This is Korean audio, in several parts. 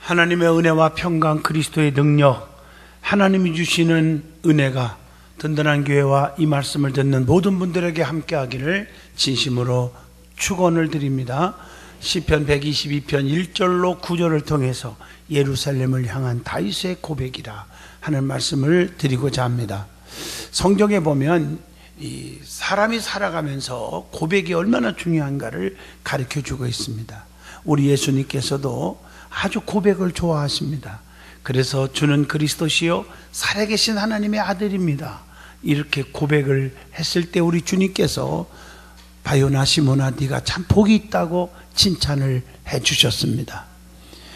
하나님의 은혜와 평강, 그리스도의 능력, 하나님이 주시는 은혜가 든든한 교회와 이 말씀을 듣는 모든 분들에게 함께하기를 진심으로 축원을 드립니다. 시편 122편 1절로 9절을 통해서 예루살렘을 향한 다윗의 고백이라 하는 말씀을 드리고자 합니다. 성경에 보면 이 사람이 살아가면서 고백이 얼마나 중요한가를 가르쳐주고 있습니다. 우리 예수님께서도 아주 고백을 좋아하십니다. 그래서 주는 그리스도시요 살아계신 하나님의 아들입니다, 이렇게 고백을 했을 때 우리 주님께서 바요나 시몬아 네가 참 복이 있다고 칭찬을 해주셨습니다.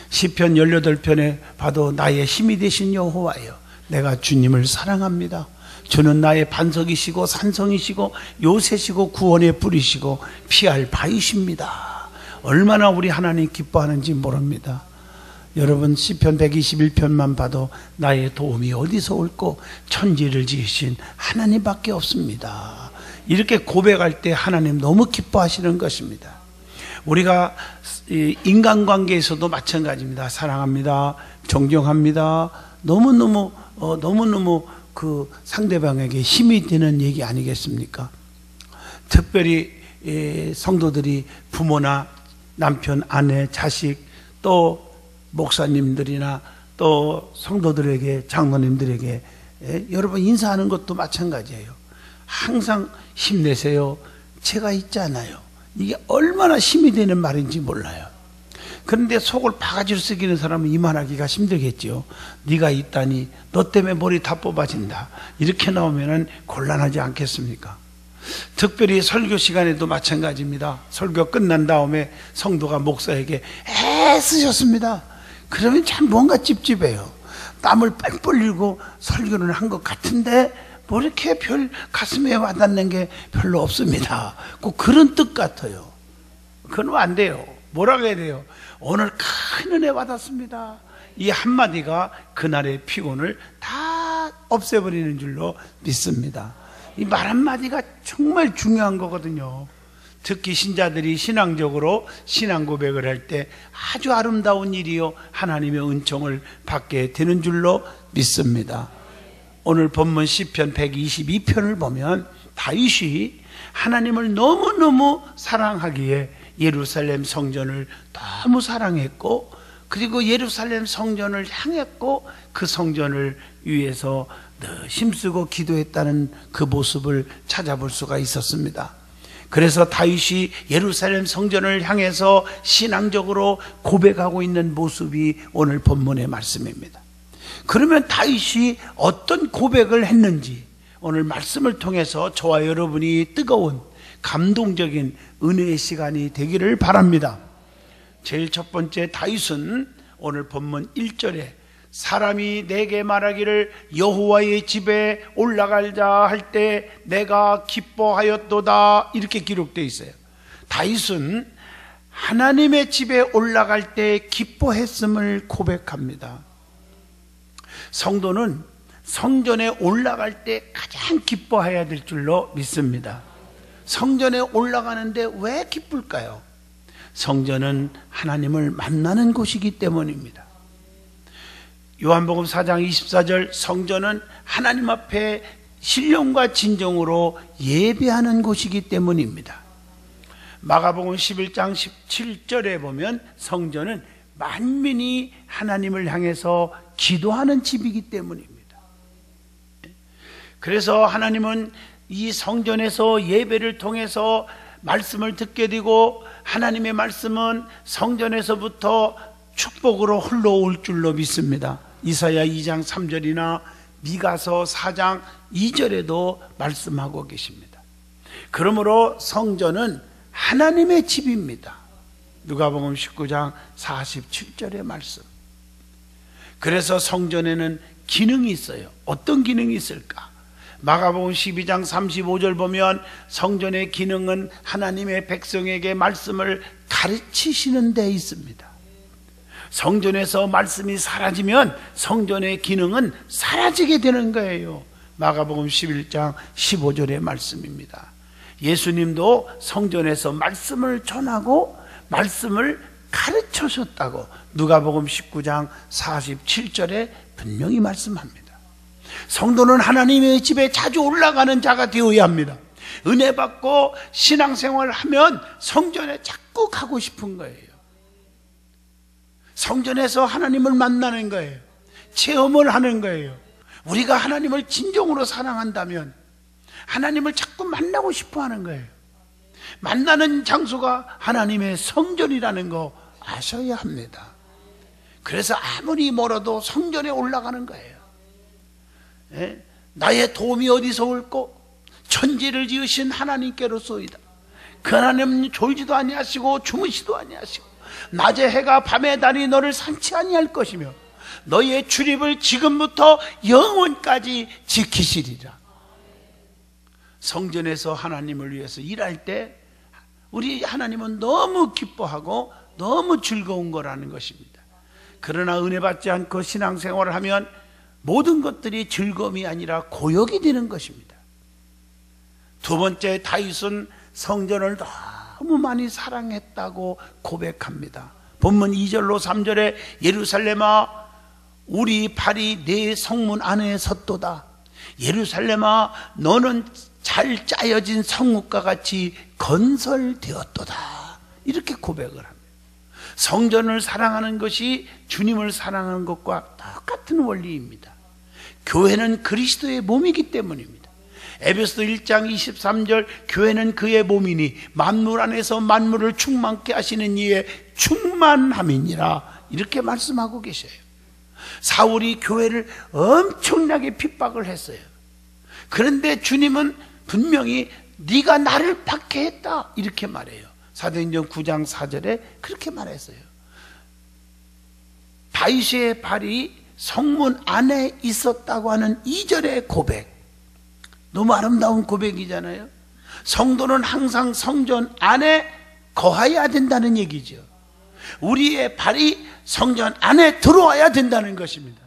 시편 18편에 봐도 나의 힘이 되신 여호와여 내가 주님을 사랑합니다. 주는 나의 반석이시고 산성이시고 요새시고 구원의 뿌리시고 피할 바위십니다. 얼마나 우리 하나님 기뻐하는지 모릅니다. 여러분, 시편 121편만 봐도 나의 도움이 어디서 올꼬 천지를 지으신 하나님밖에 없습니다, 이렇게 고백할 때 하나님 너무 기뻐하시는 것입니다. 우리가 인간관계에서도 마찬가지입니다. 사랑합니다, 존경합니다, 너무너무 그 상대방에게 힘이 되는 얘기 아니겠습니까? 특별히 성도들이 부모나 남편, 아내, 자식, 또 목사님들이나 또 성도들에게, 장로님들에게 여러분 인사하는 것도 마찬가지예요. 항상 힘내세요, 제가 있잖아요. 이게 얼마나 힘이 되는 말인지 몰라요. 그런데 속을 바가지로 쓰기는 사람은 이 말하기가 힘들겠죠. 네가 있다니 너 때문에 머리 다 뽑아진다, 이렇게 나오면 곤란하지 않겠습니까? 특별히 설교 시간에도 마찬가지입니다. 설교 끝난 다음에 성도가 목사에게 애쓰셨습니다, 그러면 참 뭔가 찝찝해요. 땀을 뻘뻘 흘리고 설교를 한 것 같은데 뭐 이렇게 별 가슴에 와닿는 게 별로 없습니다. 꼭 그런 뜻 같아요. 그건 안 돼요. 뭐라고 해야 돼요? 오늘 큰 은혜 받았습니다, 이 한마디가 그날의 피곤을 다 없애버리는 줄로 믿습니다. 이 말 한마디가 정말 중요한 거거든요. 특히 신자들이 신앙적으로 신앙 고백을 할 때 아주 아름다운 일이요 하나님의 은총을 받게 되는 줄로 믿습니다. 오늘 본문 시편 122편을 보면 다윗이 하나님을 너무너무 사랑하기에 예루살렘 성전을 너무 사랑했고, 그리고 예루살렘 성전을 향했고 그 성전을 위해서 늘 힘쓰고 기도했다는 그 모습을 찾아볼 수가 있었습니다. 그래서 다윗이 예루살렘 성전을 향해서 신앙적으로 고백하고 있는 모습이 오늘 본문의 말씀입니다. 그러면 다윗이 어떤 고백을 했는지 오늘 말씀을 통해서 저와 여러분이 뜨거운 감동적인 은혜의 시간이 되기를 바랍니다. 제일 첫 번째, 다윗은 오늘 본문 1절에 사람이 내게 말하기를 여호와의 집에 올라가자 할 때 내가 기뻐하였도다, 이렇게 기록되어 있어요. 다윗은 하나님의 집에 올라갈 때 기뻐했음을 고백합니다. 성도는 성전에 올라갈 때 가장 기뻐해야 될 줄로 믿습니다. 성전에 올라가는데 왜 기쁠까요? 성전은 하나님을 만나는 곳이기 때문입니다. 요한복음 4장 24절, 성전은 하나님 앞에 신령과 진정으로 예배하는 곳이기 때문입니다. 마가복음 11장 17절에 보면 성전은 만민이 하나님을 향해서 기도하는 집이기 때문입니다. 그래서 하나님은 이 성전에서 예배를 통해서 말씀을 듣게 되고, 하나님의 말씀은 성전에서부터 축복으로 흘러올 줄로 믿습니다. 이사야 2장 3절이나 미가서 4장 2절에도 말씀하고 계십니다. 그러므로 성전은 하나님의 집입니다. 누가복음 19장 47절의 말씀. 그래서 성전에는 기능이 있어요. 어떤 기능이 있을까? 마가복음 12장 35절 보면 성전의 기능은 하나님의 백성에게 말씀을 가르치시는 데 있습니다. 성전에서 말씀이 사라지면 성전의 기능은 사라지게 되는 거예요. 마가복음 11장 15절의 말씀입니다. 예수님도 성전에서 말씀을 전하고 말씀을 가르쳐줬다고 누가복음 19장 47절에 분명히 말씀합니다. 성도는 하나님의 집에 자주 올라가는 자가 되어야 합니다. 은혜 받고 신앙생활을 하면 성전에 자꾸 가고 싶은 거예요. 성전에서 하나님을 만나는 거예요. 체험을 하는 거예요. 우리가 하나님을 진정으로 사랑한다면 하나님을 자꾸 만나고 싶어 하는 거예요. 만나는 장소가 하나님의 성전이라는 거 아셔야 합니다. 그래서 아무리 멀어도 성전에 올라가는 거예요. 예? 나의 도움이 어디서 올꼬? 천지를 지으신 하나님께로소이다. 그 하나님은 졸지도 아니하시고 주무시도 아니하시고 낮에 해가 밤에 달이 너를 상치 아니할 것이며 너희의 출입을 지금부터 영원까지 지키시리라. 성전에서 하나님을 위해서 일할 때 우리 하나님은 너무 기뻐하고 너무 즐거운 거라는 것입니다. 그러나 은혜 받지 않고 신앙생활을 하면 모든 것들이 즐거움이 아니라 고역이 되는 것입니다. 두 번째, 다윗은 성전을 너무 많이 사랑했다고 고백합니다. 본문 2절로 3절에 예루살렘아 우리 발이 네 성문 안에 섰도다. 예루살렘아 너는 잘 짜여진 성읍과 같이 건설되었도다. 이렇게 고백을 합니다. 성전을 사랑하는 것이 주님을 사랑하는 것과 똑같은 원리입니다. 교회는 그리스도의 몸이기 때문입니다. 에베소서 1장 23절 교회는 그의 몸이니 만물 안에서 만물을 충만케 하시는 이의 충만함이니라 이렇게 말씀하고 계셔요. 사울이 교회를 엄청나게 핍박을 했어요. 그런데 주님은 분명히 네가 나를 박해했다 이렇게 말해요. 사도행전 9장 4절에 그렇게 말했어요. 다윗의 발이 성문 안에 있었다고 하는 2절의 고백, 너무 아름다운 고백이잖아요. 성도는 항상 성전 안에 거하여야 된다는 얘기죠. 우리의 발이 성전 안에 들어와야 된다는 것입니다.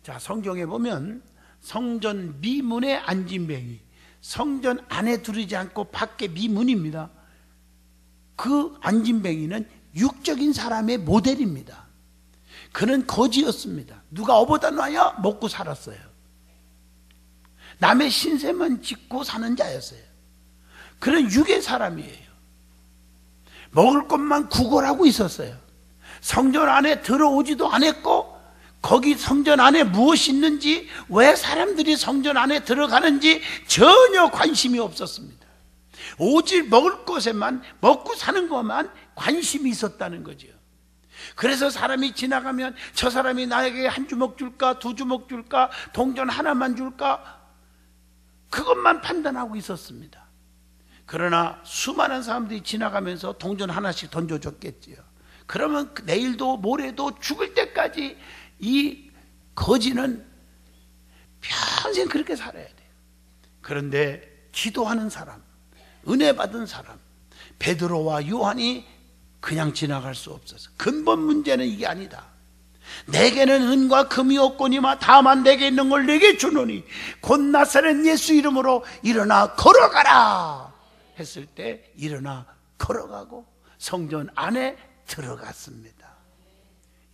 자, 성경에 보면 성전 미문의 안진뱅이, 성전 안에 두르지 않고 밖에 미문입니다. 그 안진뱅이는 육적인 사람의 모델입니다. 그는 거지였습니다. 누가 어보다 놔야 먹고 살았어요. 남의 신세만 짓고 사는 자였어요. 그는 육의 사람이에요. 먹을 것만 구걸하고 있었어요. 성전 안에 들어오지도 않았고 거기 성전 안에 무엇이 있는지, 왜 사람들이 성전 안에 들어가는지 전혀 관심이 없었습니다. 오직 먹을 것에만, 먹고 사는 것만 관심이 있었다는 거죠. 그래서 사람이 지나가면 저 사람이 나에게 한 주먹 줄까, 두 주먹 줄까, 동전 하나만 줄까, 그것만 판단하고 있었습니다. 그러나 수많은 사람들이 지나가면서 동전 하나씩 던져줬겠지요. 그러면 내일도 모레도 죽을 때까지 이 거지는 평생 그렇게 살아야 돼요. 그런데 기도하는 사람, 은혜 받은 사람, 베드로와 요한이 그냥 지나갈 수 없어서, 근본 문제는 이게 아니다. 내게는 은과 금이 없거니와 다만 내게 있는 걸 내게 주노니 곧 나사렛 예수 이름으로 일어나 걸어가라 했을 때 일어나 걸어가고 성전 안에 들어갔습니다.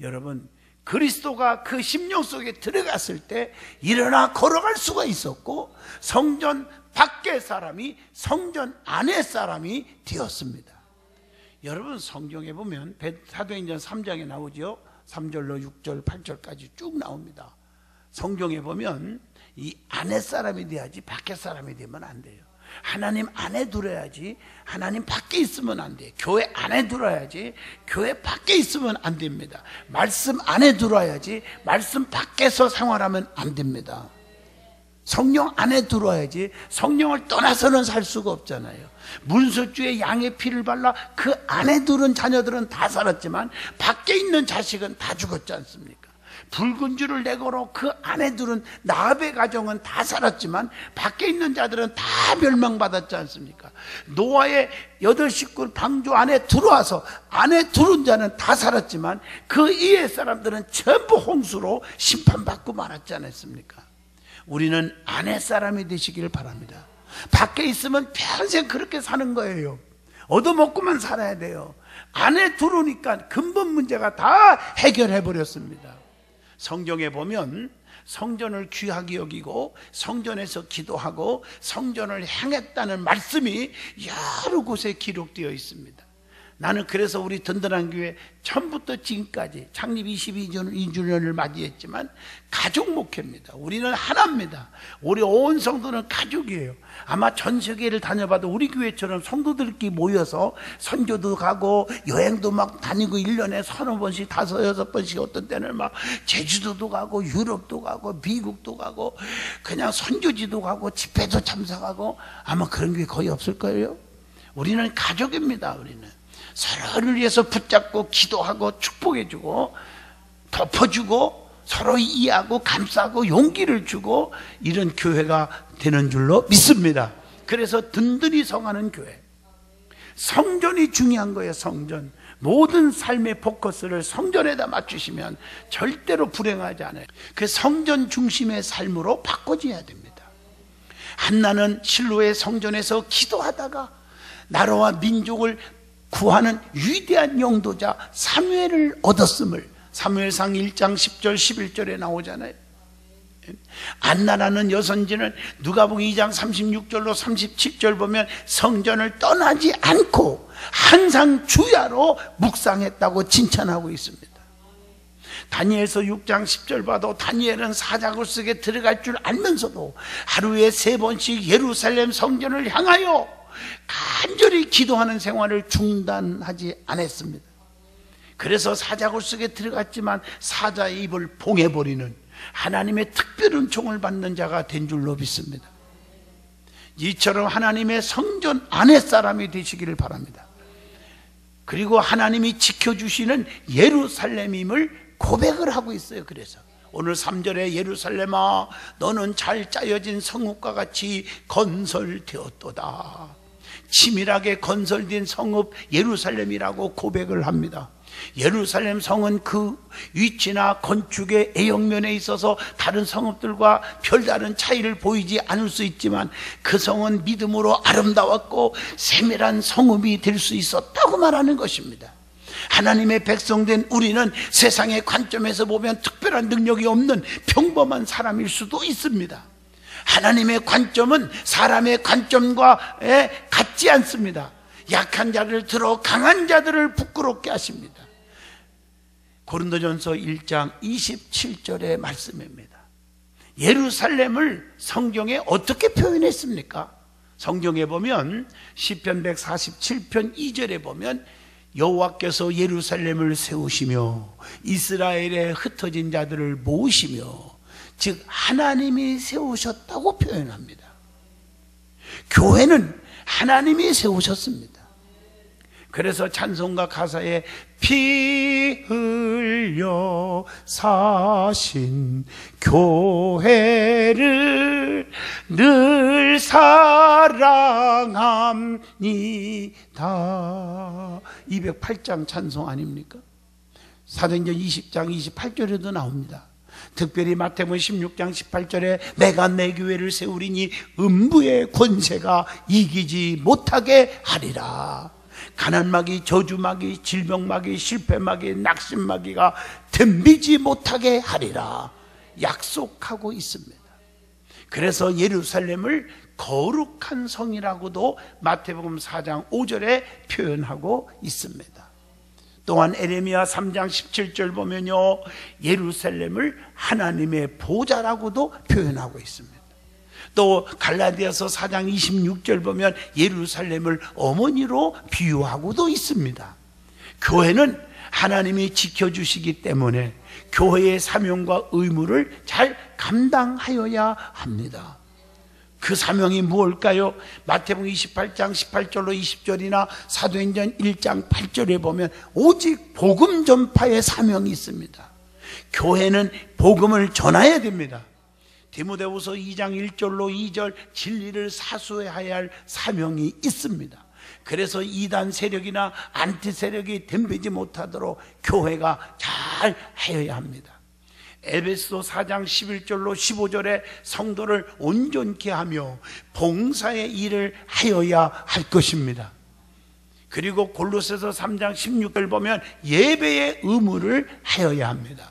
여러분, 그리스도가 그 심령 속에 들어갔을 때 일어나 걸어갈 수가 있었고, 성전 밖의 사람이 성전 안의 사람이 되었습니다. 여러분, 성경에 보면 사도행전 3장에 나오죠. 3절로 6절 8절까지 쭉 나옵니다. 성경에 보면 이 안의 사람이 돼야지 밖의 사람이 되면 안 돼요. 하나님 안에 들어야지 하나님 밖에 있으면 안 돼요. 교회 안에 들어야지 교회 밖에 있으면 안 됩니다. 말씀 안에 들어야지 말씀 밖에서 생활하면 안 됩니다. 성령 안에 들어야지 성령을 떠나서는 살 수가 없잖아요. 문설주에 양의 피를 발라 그 안에 들은 자녀들은 다 살았지만 밖에 있는 자식은 다 죽었지 않습니까? 붉은 줄을 내걸어 그 안에 들은 나합의 가정은 다 살았지만 밖에 있는 자들은 다 멸망받았지 않습니까? 노아의 8식구 방주 안에 들어와서 안에 들은 자는 다 살았지만 그 이해 사람들은 전부 홍수로 심판받고 말았지 않았습니까? 우리는 안의 사람이 되시길 바랍니다. 밖에 있으면 평생 그렇게 사는 거예요. 얻어먹고만 살아야 돼요. 안에 들어오니까 근본 문제가 다 해결해 버렸습니다. 성경에 보면 성전을 귀하게 여기고 성전에서 기도하고 성전을 향했다는 말씀이 여러 곳에 기록되어 있습니다. 나는 그래서 우리 든든한 교회 처음부터 지금까지 창립 22주년을 맞이했지만 가족 목회입니다. 우리는 하나입니다. 우리 온 성도는 가족이에요. 아마 전 세계를 다녀봐도 우리 교회처럼 성도들끼리 모여서 선교도 가고 여행도 막 다니고 1년에 서너 번씩 5, 6번씩 어떤 때는 막 제주도도 가고 유럽도 가고 미국도 가고 그냥 선교지도 가고 집회도 참석하고 아마 그런 게 거의 없을 거예요. 우리는 가족입니다. 우리는 서로를 위해서 붙잡고 기도하고 축복해주고 덮어주고 서로 이해하고 감싸고 용기를 주고 이런 교회가 되는 줄로 믿습니다. 그래서 든든히 성하는 교회, 성전이 중요한 거예요. 성전, 모든 삶의 포커스를 성전에다 맞추시면 절대로 불행하지 않아요. 그 성전 중심의 삶으로 바꿔줘야 됩니다. 한나는 실로의 성전에서 기도하다가 나라와 민족을 구하는 위대한 용도자 사무엘을 얻었음을 사무엘상 1장 10절 11절에 나오잖아요. 안나라는 여선지는 누가복음 2장 36절로 37절 보면 성전을 떠나지 않고 항상 주야로 묵상했다고 칭찬하고 있습니다. 다니엘서 6장 10절 봐도 다니엘은 사자굴 속에 들어갈 줄 알면서도 하루에 3번씩 예루살렘 성전을 향하여 간절히 기도하는 생활을 중단하지 않았습니다. 그래서 사자굴 속에 들어갔지만 사자의 입을 봉해버리는 하나님의 특별 은총을 받는 자가 된 줄로 믿습니다. 이처럼 하나님의 성전 안의 사람이 되시기를 바랍니다. 그리고 하나님이 지켜주시는 예루살렘임을 고백을 하고 있어요. 그래서 오늘 3절에 예루살렘아 너는 잘 짜여진 성읍과 같이 건설되었도다. 치밀하게 건설된 성읍 예루살렘이라고 고백을 합니다. 예루살렘 성은 그 위치나 건축의 애역면에 있어서 다른 성읍들과 별다른 차이를 보이지 않을 수 있지만 그 성은 믿음으로 아름다웠고 세밀한 성읍이 될 수 있었다고 말하는 것입니다. 하나님의 백성된 우리는 세상의 관점에서 보면 특별한 능력이 없는 평범한 사람일 수도 있습니다. 하나님의 관점은 사람의 관점과 같지 않습니다. 약한 자를 들어 강한 자들을 부끄럽게 하십니다. 고린도전서 1장 27절의 말씀입니다. 예루살렘을 성경에 어떻게 표현했습니까? 성경에 보면 시편 147편 2절에 보면 여호와께서 예루살렘을 세우시며 이스라엘에 흩어진 자들을 모으시며, 즉 하나님이 세우셨다고 표현합니다. 교회는 하나님이 세우셨습니다. 그래서 찬송가 가사에 피 흘려 사신 교회를 늘 사랑합니다. 208장 찬송 아닙니까? 사도행전 20장 28절에도 나옵니다. 특별히 마태복음 16장 18절에 내가 내 교회를 세우리니 음부의 권세가 이기지 못하게 하리라. 가난마귀, 저주마귀, 질병마귀, 실패마귀, 낙심마귀가 덤비지 못하게 하리라 약속하고 있습니다. 그래서 예루살렘을 거룩한 성이라고도 마태복음 4장 5절에 표현하고 있습니다. 또한 에레미야 3장 17절 보면요, 예루살렘을 하나님의 보좌라고도 표현하고 있습니다. 또 갈라디아서 4장 26절 보면 예루살렘을 어머니로 비유하고도 있습니다. 교회는 하나님이 지켜주시기 때문에 교회의 사명과 의무를 잘 감당하여야 합니다. 그 사명이 무엇일까요? 마태복음 28장 18절로 20절이나 사도행전 1장 8절에 보면 오직 복음 전파의 사명이 있습니다. 교회는 복음을 전해야 됩니다. 디모데후서 2장 1절로 2절 진리를 사수해야 할 사명이 있습니다. 그래서 이단 세력이나 안티 세력이 덤비지 못하도록 교회가 잘 하여야 합니다. 에베소 4장 11절로 15절에 성도를 온전케 하며 봉사의 일을 하여야 할 것입니다. 그리고 골로새서 3장 16절 보면 예배의 의무를 하여야 합니다.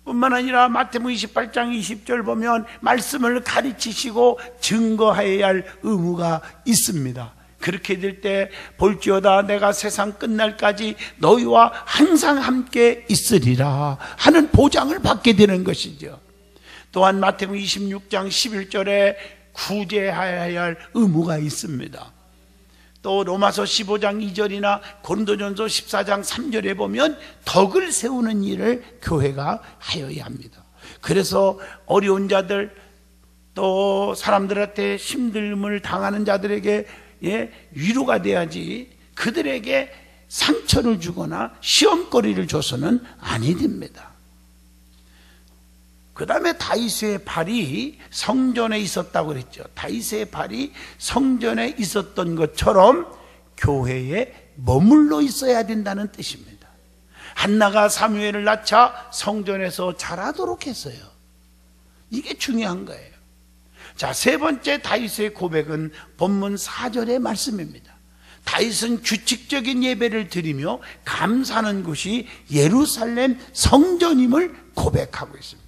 뿐만 아니라 마태복음 28장 20절 보면 말씀을 가르치시고 증거하여야 할 의무가 있습니다. 그렇게 될 때 볼지어다 내가 세상 끝날까지 너희와 항상 함께 있으리라 하는 보장을 받게 되는 것이죠. 또한 마태복음 26장 11절에 구제하여야 할 의무가 있습니다. 또 로마서 15장 2절이나 고린도전서 14장 3절에 보면 덕을 세우는 일을 교회가 하여야 합니다. 그래서 어려운 자들, 또 사람들한테 힘듦을 당하는 자들에게 위로가 돼야지 그들에게 상처를 주거나 시험거리를 줘서는 아니 됩니다. 그 다음에 다윗의 발이 성전에 있었다고 그랬죠. 다윗의 발이 성전에 있었던 것처럼 교회에 머물러 있어야 된다는 뜻입니다. 한나가 사무엘을 낳자 성전에서 자라도록 했어요. 이게 중요한 거예요. 자, 세 번째 다윗의 고백은 본문 4절의 말씀입니다. 다윗은 규칙적인 예배를 드리며 감사하는 곳이 예루살렘 성전임을 고백하고 있습니다.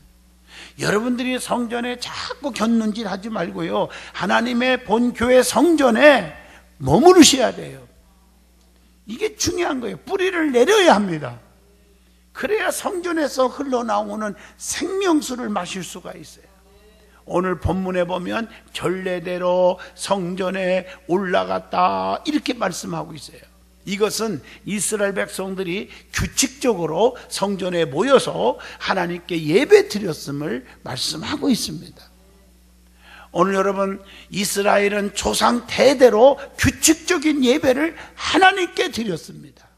여러분들이 성전에 자꾸 곁눈질 하지 말고요, 하나님의 본교회 성전에 머무르셔야 돼요. 이게 중요한 거예요. 뿌리를 내려야 합니다. 그래야 성전에서 흘러나오는 생명수를 마실 수가 있어요. 오늘 본문에 보면 전례대로 성전에 올라갔다 이렇게 말씀하고 있어요. 이것은 이스라엘 백성들이 규칙적으로 성전에 모여서 하나님께 예배 드렸음을 말씀하고 있습니다. 오늘 여러분, 이스라엘은 조상 대대로 규칙적인 예배를 하나님께 드렸습니다.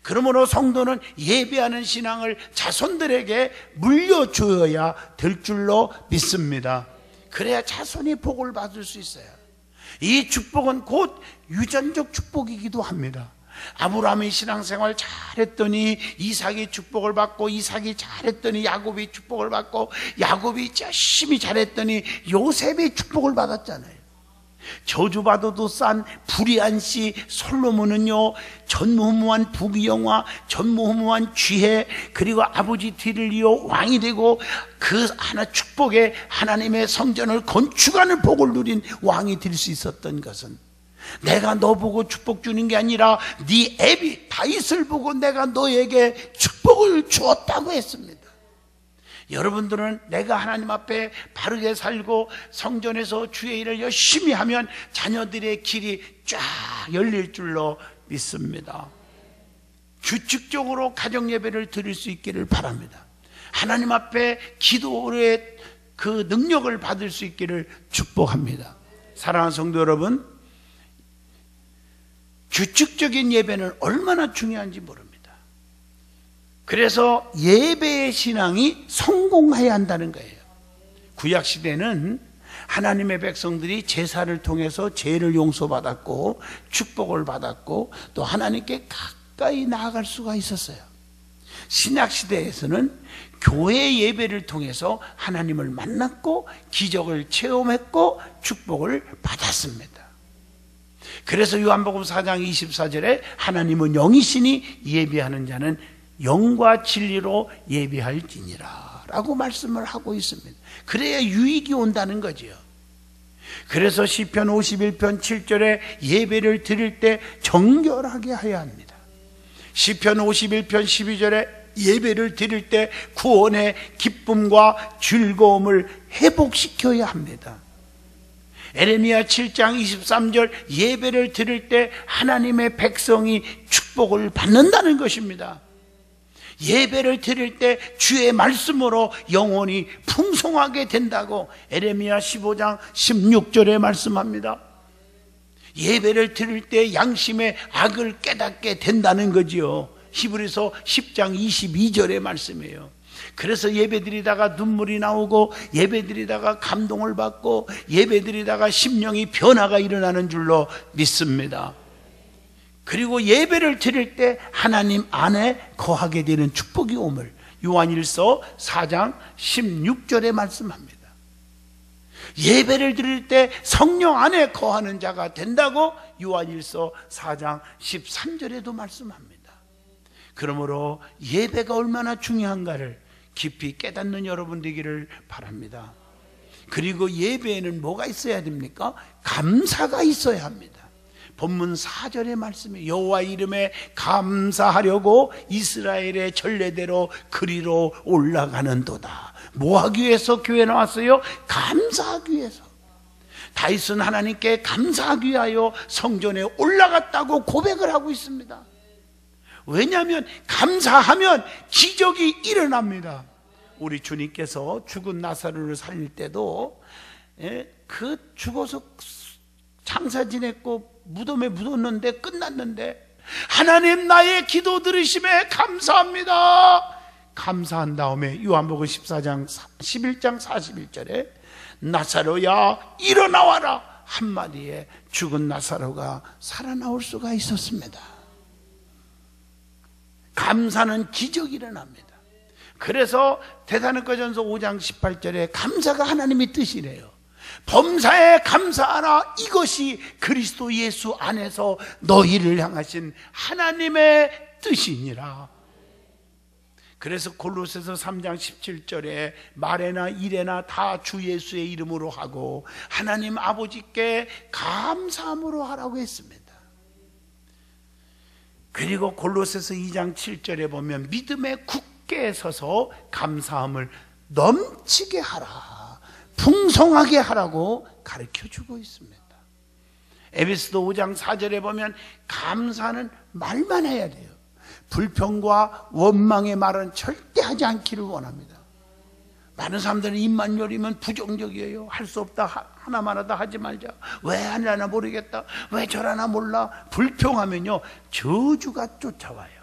그러므로 성도는 예배하는 신앙을 자손들에게 물려주어야 될 줄로 믿습니다. 그래야 자손이 복을 받을 수 있어요. 이 축복은 곧 유전적 축복이기도 합니다. 아브라함이 신앙생활 잘했더니 이삭이 축복을 받고, 이삭이 잘했더니 야곱이 축복을 받고, 야곱이 열심히 잘했더니 요셉이 축복을 받았잖아요. 저주받아도 싼 불의한 씨 솔로몬은요, 전무후무한 부귀영화, 전무후무한 지혜, 그리고 아버지 뒤를 이어 왕이 되고 그 하나 축복에 하나님의 성전을 건축하는 복을 누린 왕이 될 수 있었던 것은, 내가 너 보고 축복 주는 게 아니라 네 애비 다윗을 보고 내가 너에게 축복을 주었다고 했습니다. 여러분들은 내가 하나님 앞에 바르게 살고 성전에서 주의 일을 열심히 하면 자녀들의 길이 쫙 열릴 줄로 믿습니다. 규칙적으로 가정 예배를 드릴 수 있기를 바랍니다. 하나님 앞에 기도의 그 능력을 받을 수 있기를 축복합니다. 사랑하는 성도 여러분, 규칙적인 예배는 얼마나 중요한지 모릅니다. 그래서 예배의 신앙이 성공해야 한다는 거예요. 구약시대는 하나님의 백성들이 제사를 통해서 죄를 용서받았고 축복을 받았고 또 하나님께 가까이 나아갈 수가 있었어요. 신약시대에서는 교회 예배를 통해서 하나님을 만났고 기적을 체험했고 축복을 받았습니다. 그래서 요한복음 4장 24절에 하나님은 영이시니 예배하는 자는 영과 진리로 예배할지니라 라고 말씀을 하고 있습니다. 그래야 유익이 온다는 거죠. 그래서 시편 51편 7절에 예배를 드릴 때 정결하게 해야 합니다. 시편 51편 12절에 예배를 드릴 때 구원의 기쁨과 즐거움을 회복시켜야 합니다. 에레미야 7장 23절 예배를 드릴 때 하나님의 백성이 축복을 받는다는 것입니다. 예배를 드릴 때 주의 말씀으로 영혼이 풍성하게 된다고 에레미야 15장 16절에 말씀합니다. 예배를 드릴 때 양심의 악을 깨닫게 된다는 거지요. 히브리서 10장 22절의 말씀이에요. 그래서 예배드리다가 눈물이 나오고 예배드리다가 감동을 받고 예배드리다가 심령이 변화가 일어나는 줄로 믿습니다. 그리고 예배를 드릴 때 하나님 안에 거하게 되는 축복이 오물 요한일서 4장 16절에 말씀합니다. 예배를 드릴 때 성령 안에 거하는 자가 된다고 요한일서 4장 13절에도 말씀합니다. 그러므로 예배가 얼마나 중요한가를 깊이 깨닫는 여러분 되기를 바랍니다. 그리고 예배에는 뭐가 있어야 됩니까? 감사가 있어야 합니다. 본문 4절의 말씀에 여호와 이름에 감사하려고 이스라엘의 전례대로 그리로 올라가는도다. 뭐 하기 위해서 교회에 나왔어요? 감사하기 위해서. 다윗은 하나님께 감사하기 위하여 성전에 올라갔다고 고백을 하고 있습니다. 왜냐하면 감사하면 기적이 일어납니다. 우리 주님께서 죽은 나사로를 살릴 때도 그 죽어서 장사 지냈고 무덤에 묻었는데 끝났는데 하나님 나의 기도 들으심에 감사합니다. 감사한 다음에 요한복음 11장 41절에 나사로야 일어나와라 한마디에 죽은 나사로가 살아나올 수가 있었습니다. 감사는 기적이 일어납니다. 그래서 데살로니가전서 5장 18절에 감사가 하나님의 뜻이래요. 범사에 감사하라. 이것이 그리스도 예수 안에서 너희를 향하신 하나님의 뜻이니라. 그래서 골로새서 3장 17절에 말에나 일에나 다 주 예수의 이름으로 하고 하나님 아버지께 감사함으로 하라고 했습니다. 그리고 골로새서 2장 7절에 보면 믿음에 굳게 서서 감사함을 넘치게 하라, 풍성하게 하라고 가르쳐주고 있습니다. 에베소서 5장 4절에 보면 감사는 말만 해야 돼요. 불평과 원망의 말은 절대 하지 않기를 원합니다. 많은 사람들은 입만 열리면 부정적이에요. 할 수 없다, 하나만 하다 하지 말자, 왜 하려나 모르겠다, 왜 저러나 몰라. 불평하면요 저주가 쫓아와요.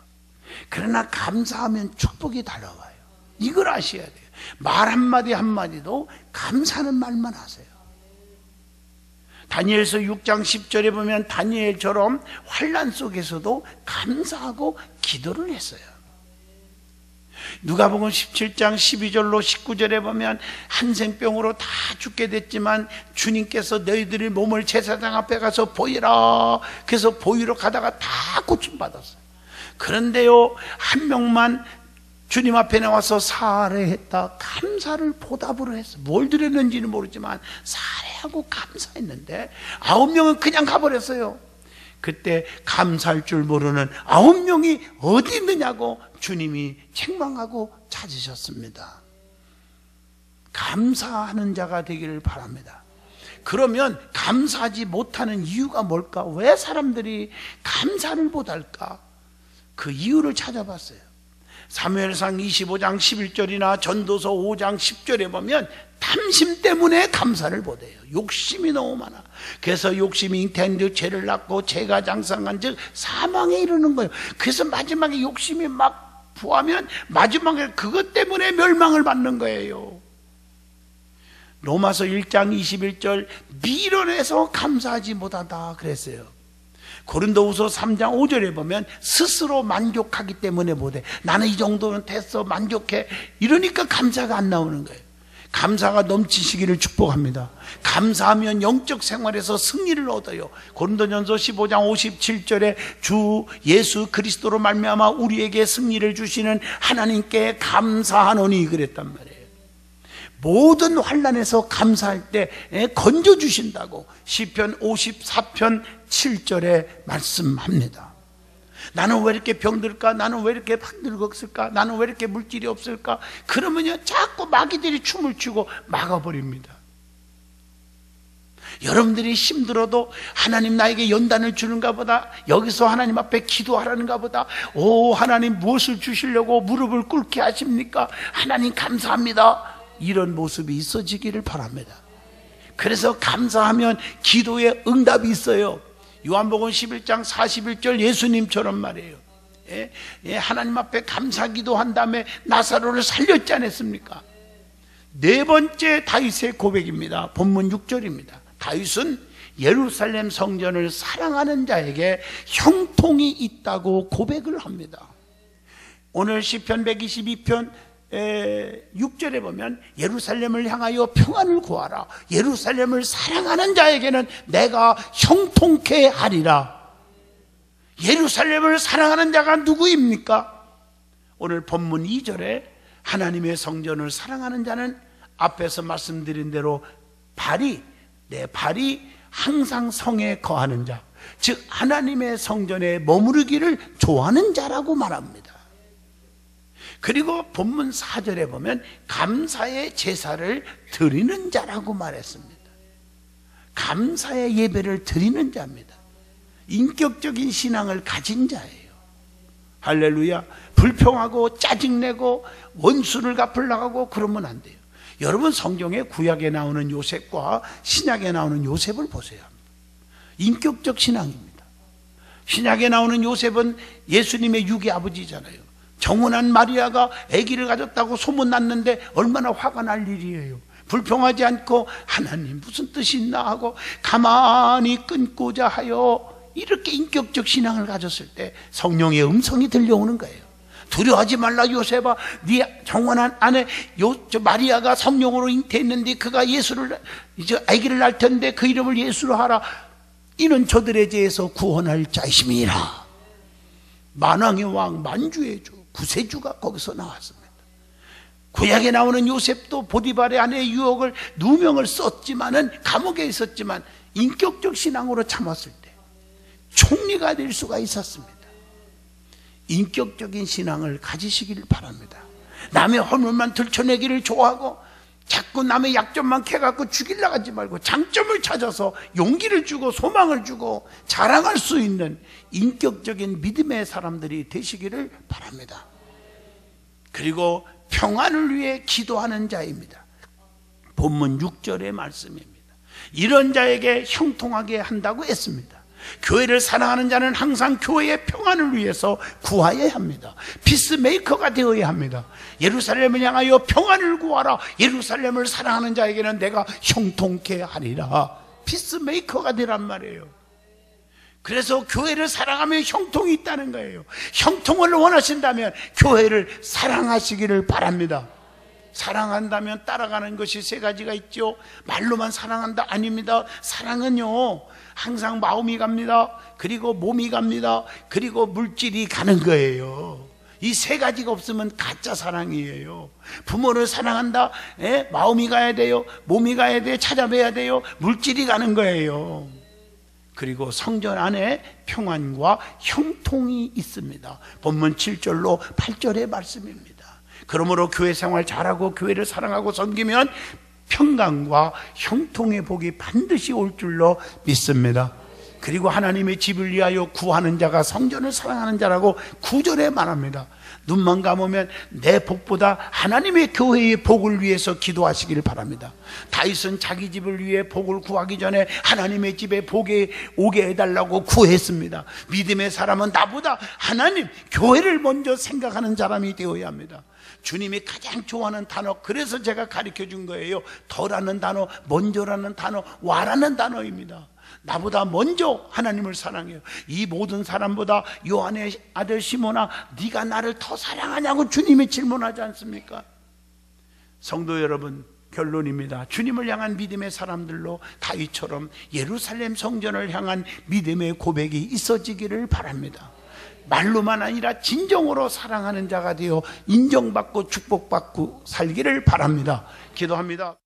그러나 감사하면 축복이 달려와요. 이걸 아셔야 돼요. 말 한마디 한마디도 감사하는 말만 하세요. 다니엘서 6장 10절에 보면 다니엘처럼 환난 속에서도 감사하고 기도를 했어요. 누가복음 17장 12절로 19절에 보면 한생병으로 다 죽게 됐지만 주님께서 너희들의 몸을 제사장 앞에 가서 보이라. 그래서 보이러 가다가 다 고침받았어요. 그런데요 한 명만 주님 앞에 나와서 사례했다. 감사를 보답으로 했어. 뭘 드렸는지는 모르지만 사례하고 감사했는데 9명은 그냥 가버렸어요. 그때 감사할 줄 모르는 9명이 어디 있느냐고 주님이 책망하고 찾으셨습니다. 감사하는 자가 되기를 바랍니다. 그러면 감사하지 못하는 이유가 뭘까? 왜 사람들이 감사를 못할까? 그 이유를 찾아봤어요. 사무엘상 25장 11절이나 전도서 5장 10절에 보면 탐심 때문에 감사를 못해요. 욕심이 너무 많아. 그래서 욕심이 잉태한 즉 죄를 낳고 죄가 장성한 즉 사망에 이르는 거예요. 그래서 마지막에 욕심이 막 부하면 마지막에 그것 때문에 멸망을 받는 거예요. 로마서 1장 21절 미련해서 감사하지 못한다 그랬어요. 고린도후서 3장 5절에 보면 스스로 만족하기 때문에 못해. 나는 이 정도는 됐어, 만족해. 이러니까 감사가 안 나오는 거예요. 감사가 넘치시기를 축복합니다. 감사하면 영적 생활에서 승리를 얻어요. 고린도전서 15장 57절에 주 예수 그리스도로 말미암아 우리에게 승리를 주시는 하나님께 감사하노니 그랬단 말이에요. 모든 환난에서 감사할 때 건져주신다고 시편 54편 7절에 말씀합니다. 나는 왜 이렇게 병들까? 나는 왜 이렇게 늙었을까? 나는 왜 이렇게 물질이 없을까? 그러면요 자꾸 마귀들이 춤을 추고 막아버립니다. 여러분들이 힘들어도 하나님 나에게 연단을 주는가 보다, 여기서 하나님 앞에 기도하라는가 보다, 오 하나님 무엇을 주시려고 무릎을 꿇게 하십니까? 하나님 감사합니다. 이런 모습이 있어지기를 바랍니다. 그래서 감사하면 기도에 응답이 있어요. 요한복음 11장 41절 예수님처럼 말이에요. 하나님 앞에 감사 기도한 다음에 나사로를 살렸지 않았습니까? 네 번째 다윗의 고백입니다. 본문 6절입니다. 다윗은 예루살렘 성전을 사랑하는 자에게 형통이 있다고 고백을 합니다. 오늘 시편 122편 6절에 보면 예루살렘을 향하여 평안을 구하라. 예루살렘을 사랑하는 자에게는 내가 형통케 하리라. 예루살렘을 사랑하는 자가 누구입니까? 오늘 본문 2절에 하나님의 성전을 사랑하는 자는 앞에서 말씀드린 대로 내 발이 항상 성에 거하는 자, 즉 하나님의 성전에 머무르기를 좋아하는 자라고 말합니다. 그리고 본문 4절에 보면 감사의 제사를 드리는 자라고 말했습니다. 감사의 예배를 드리는 자입니다. 인격적인 신앙을 가진 자예요. 할렐루야. 불평하고 짜증내고 원수를 갚으려고 하고 그러면 안 돼요. 여러분, 성경에 구약에 나오는 요셉과 신약에 나오는 요셉을 보세요. 인격적 신앙입니다. 신약에 나오는 요셉은 예수님의 육의 아버지잖아요. 정혼한 마리아가 아기를 가졌다고 소문났는데 얼마나 화가 날 일이에요. 불평하지 않고 하나님 무슨 뜻이 있나 하고 가만히 끊고자 하여 이렇게 인격적 신앙을 가졌을 때 성령의 음성이 들려오는 거예요. 두려워하지 말라 요셉아, 네 정혼한 아내 마리아가 성령으로 잉태했는데 그가 예수를 이제 아기를 낳을 텐데 그 이름을 예수로 하라. 이는 저들의 죄에서 구원할 자이심이라. 만왕의 왕, 만주의 주, 구세주가 거기서 나왔습니다. 구약에 나오는 요셉도 보디발의 아내의 유혹을 누명을 썼지만은 감옥에 있었지만 인격적 신앙으로 참았을 때 총리가 될 수가 있었습니다. 인격적인 신앙을 가지시기를 바랍니다. 남의 허물만 들춰내기를 좋아하고 자꾸 남의 약점만 캐갖고 죽이려고 하지 말고 장점을 찾아서 용기를 주고 소망을 주고 자랑할 수 있는 인격적인 믿음의 사람들이 되시기를 바랍니다. 그리고 평안을 위해 기도하는 자입니다. 본문 6절의 말씀입니다. 이런 자에게 형통하게 한다고 했습니다. 교회를 사랑하는 자는 항상 교회의 평안을 위해서 구하여야 합니다. 피스메이커가 되어야 합니다. 예루살렘을 향하여 평안을 구하라. 예루살렘을 사랑하는 자에게는 내가 형통케 하리라. 피스메이커가 되란 말이에요. 그래서 교회를 사랑하면 형통이 있다는 거예요. 형통을 원하신다면 교회를 사랑하시기를 바랍니다. 사랑한다면 따라가는 것이 세 가지가 있죠. 말로만 사랑한다? 아닙니다. 사랑은요 항상 마음이 갑니다. 그리고 몸이 갑니다. 그리고 물질이 가는 거예요. 이 세 가지가 없으면 가짜 사랑이에요. 부모를 사랑한다? 마음이 가야 돼요. 몸이 가야 돼요. 찾아뵈야 돼요. 물질이 가는 거예요. 그리고 성전 안에 평안과 형통이 있습니다. 본문 7절로 8절의 말씀입니다. 그러므로 교회 생활 잘하고 교회를 사랑하고 섬기면 평강과 형통의 복이 반드시 올 줄로 믿습니다. 그리고 하나님의 집을 위하여 구하는 자가 성전을 사랑하는 자라고 9절에 말합니다. 눈만 감으면 내 복보다 하나님의 교회의 복을 위해서 기도하시기를 바랍니다. 다윗은 자기 집을 위해 복을 구하기 전에 하나님의 집에 복이 오게 해달라고 구했습니다. 믿음의 사람은 나보다 하나님, 교회를 먼저 생각하는 사람이 되어야 합니다. 주님이 가장 좋아하는 단어, 그래서 제가 가르쳐 준 거예요. 더라는 단어, 먼저라는 단어, 와라는 단어입니다. 나보다 먼저 하나님을 사랑해요. 이 모든 사람보다 요한의 아들 시몬아, 네가 나를 더 사랑하냐고 주님이 질문하지 않습니까? 성도 여러분, 결론입니다. 주님을 향한 믿음의 사람들로 다윗처럼 예루살렘 성전을 향한 믿음의 고백이 있어지기를 바랍니다. 말로만 아니라 진정으로 사랑하는 자가 되어 인정받고 축복받고 살기를 바랍니다. 기도합니다.